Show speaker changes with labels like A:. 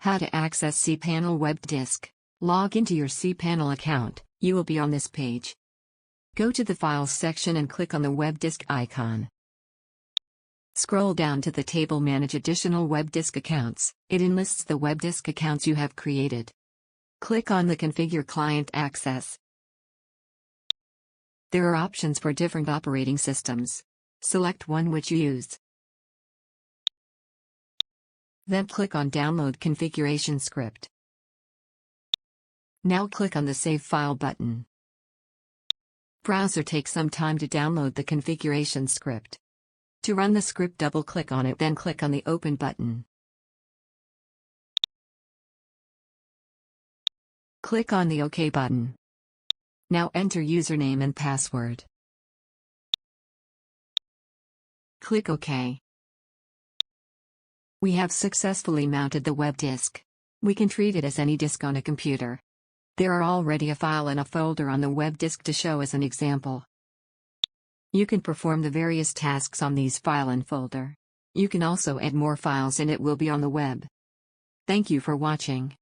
A: How to access cPanel web disk. Log into your cPanel account. You will be on this page. Go to the Files section and click on the web disk icon. Scroll down to the table Manage additional web disk accounts. It enlists the web disk accounts you have created. Click on the Configure Client Access. There are options for different operating systems. Select one which you use. Then click on Download Configuration Script. Now click on the Save File button. Browser takes some time to download the configuration script. To run the script, double-click on it, then click on the Open button. Click on the OK button. Now enter username and password. Click OK. We have successfully mounted the web disk. We can treat it as any disk on a computer. There are already a file and a folder on the web disk to show as an example. You can perform the various tasks on these file and folder. You can also add more files and it will be on the web. Thank you for watching.